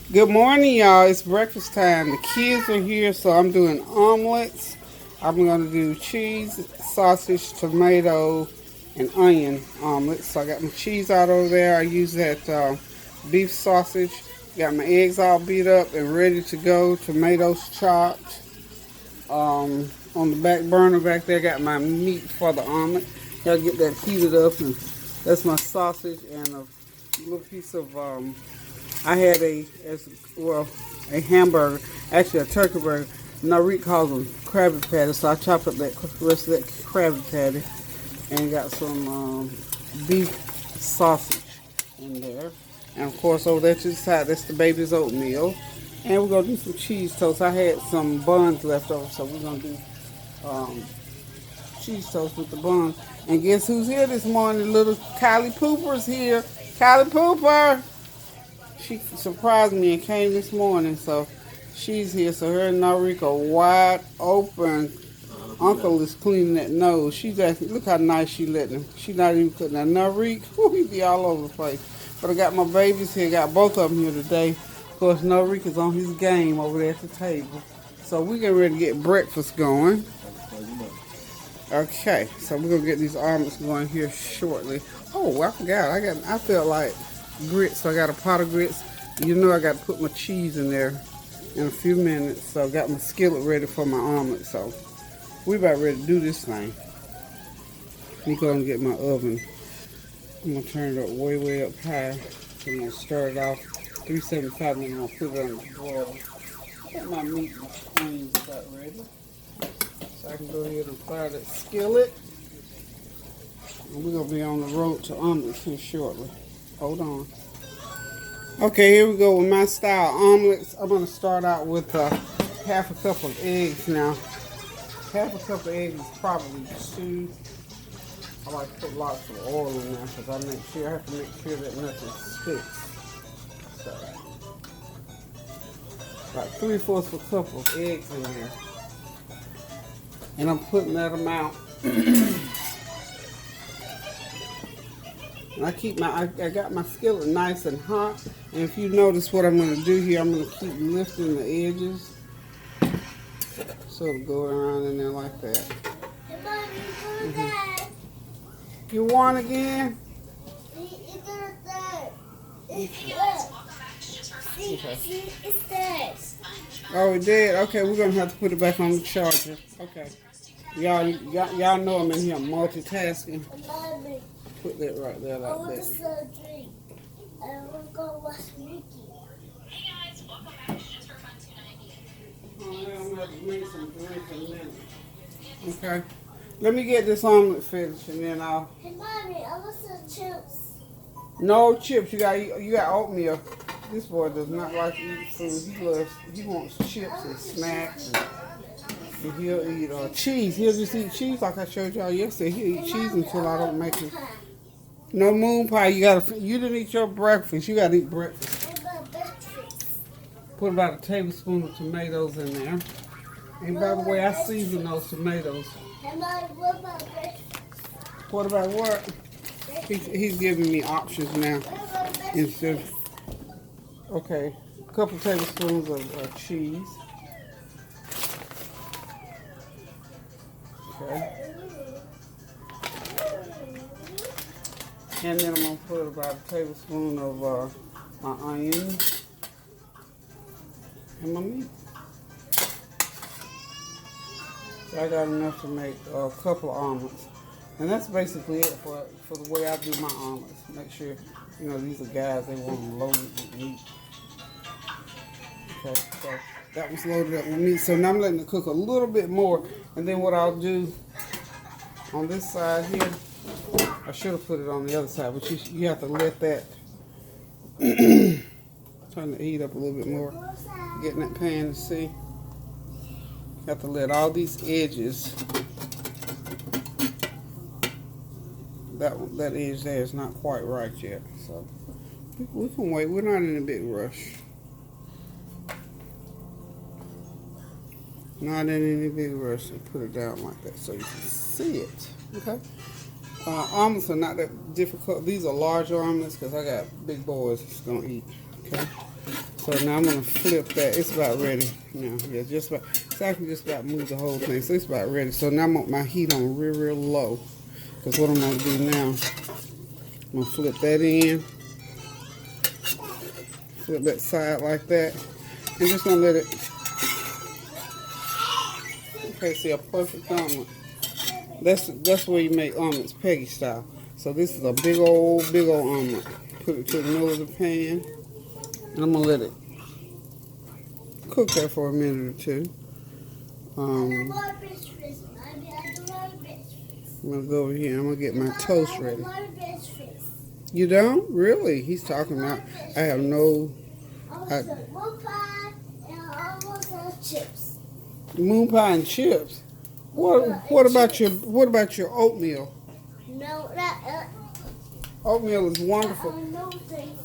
Good morning, y'all. It's breakfast time. The kids are here, so I'm doing omelets. I'm going to do cheese, sausage, tomato, and onion omelets. So I got my cheese out over there. I use that beef sausage. Got my eggs all beat up and ready to go. Tomatoes chopped. On the back burner back there, got my meat for the omelet. Gotta get that heated up, and that's my sausage and a little piece of I had a hamburger, actually a turkey burger. Narik calls them Krabby Patties, so I chopped up that rest of that Krabby Patty and got some beef sausage in there. And of course over there to the side, that's the baby's oatmeal. And we're gonna do some cheese toast. I had some buns left over, so we're gonna do um, cheese toast with the buns. And guess who's here this morning? Little Kylie Pooper's here. Kylie Pooper! She surprised me and came this morning, so she's here. So her and Narika wide open. Uncle is cleaning that nose. She's asking, look how nice she let him. She's not even putting that Narik. He be all over the place. But I got my babies here, got both of them here today. Of course, Narik is on his game over there at the table. So we're getting ready to get breakfast going. Okay, so we're gonna get these omelets going here shortly. Oh, I forgot. I felt like grits, so I got a pot of grits. You know I got to put my cheese in there in a few minutes. So I got my skillet ready for my omelet. So we about ready to do this thing. Let me go and get my oven. I'm gonna turn it up way up high. So I'm gonna start it off 375, and then I'm gonna put it on the boil. Got my meat and onions about ready. So I can go ahead and fire that skillet. And we're gonna be on the road to omelets here shortly. Hold on. Okay, here we go with my style omelets. I'm gonna start out with half a cup of eggs now. Half a cup of eggs is probably two. I like to put lots of oil in there because I have to make sure that nothing sticks. So, about 3/4 of a cup of eggs in there. And I'm putting that amount. And I got my skillet nice and hot. And if you notice what I'm going to do here, I'm going to keep lifting the edges. So it'll go around in there like that. Mm-hmm. You want again? Okay. Oh, it did? Okay, we're going to have to put it back on the charger. Okay. Y'all know I'm in here multitasking. Put that right there like that. I want to drink. I want to go watch Mickey. Hey guys, welcome back to Just for Fun tonight. I'm going to have to make some drink in a minute. Okay. Let me get this omelet finished and then I'll... Hey mommy, I want some chips. No chips. You got oatmeal. This boy does not like to eat food. He wants chips and snacks and he'll eat cheese. He'll just eat cheese like I showed y'all yesterday. He'll eat cheese until I don't make it. No moon pie. You didn't eat your breakfast. You gotta eat breakfast. What about breakfast? Put about a tablespoon of tomatoes in there. And by the way, I season those tomatoes. What about breakfast? What about what? He's giving me options now. Instead. Okay, a couple tablespoons of cheese. Okay. And then I'm going to put about a tablespoon of my onions and my meat. So I got enough to make a couple of omelets. And that's basically it for the way I do my omelets. Make sure, these are guys, they want them loaded with meat. Okay, so that was loaded up with meat. So now I'm letting it cook a little bit more. And then what I'll do on this side here, I should have put it on the other side, but you have to let that turn the heat up a little bit more. Get in that pan to see. You have to let all these edges, that edge there is not quite right yet. So we can wait. We're not in a big rush. Not in any big rush to put it down like that so you can see it. Okay. Omelets are not that difficult. These are large omelets because I got big boys that's going to eat. Okay. So now I'm gonna flip that. It's about ready now. Yeah, just about. So I can just about move the whole thing. So it's about ready. So now I'm gonna my heat on real low. Cause what I'm gonna do now, I'm gonna flip that in, flip that side like that, and just gonna let it. Okay, see a perfect omelet. That's where you make omelets, Peggy style. So this is a big old omelet. Put it to the middle of the pan, and I'm gonna let it cook there for a minute or two. I'm gonna go over here. I'm gonna get my toast ready. You don't? Really? He's talking about. I have no. Moon pie and chips. What about your oatmeal? No, Oatmeal is wonderful. no thanks.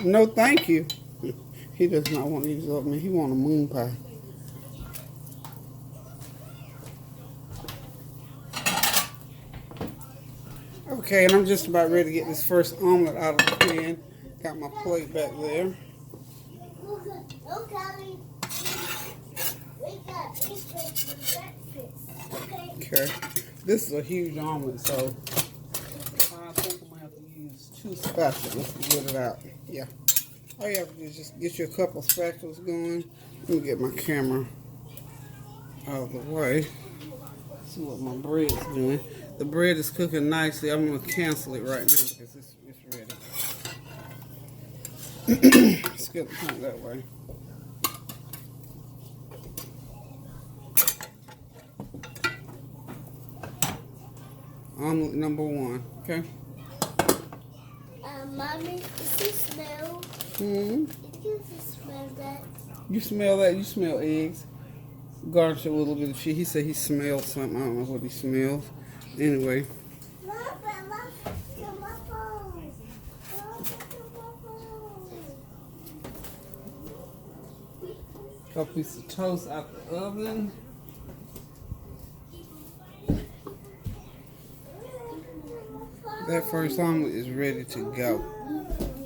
No, thank you. He does not want to use oatmeal. He wants a moon pie. Okay, and I'm just about ready to get this first omelet out of the pan. Got my plate back there. Okay, this is a huge omelet, so I think I'm gonna have to use 2 spatulas to get it out. Yeah, all you have to do is just get you a couple spatulas going. Let me get my camera out of the way. See what my bread's doing. The bread is cooking nicely. I'm gonna cancel it right now because it's ready. Let's get the point that way. Omelet number 1, okay? Mommy, does it smell? Mm-hmm. Did you smell that? You smell that? You smell eggs. Garnish it with a little bit of cheese. He said he smells something. I don't know what he smells. Anyway. Couple pieces of toast out the oven. That first omelet is ready to go.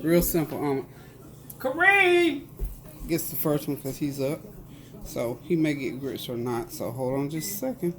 Real simple omelet. Kareem gets the first one because he's up. So he may get grits or not. So hold on just a second.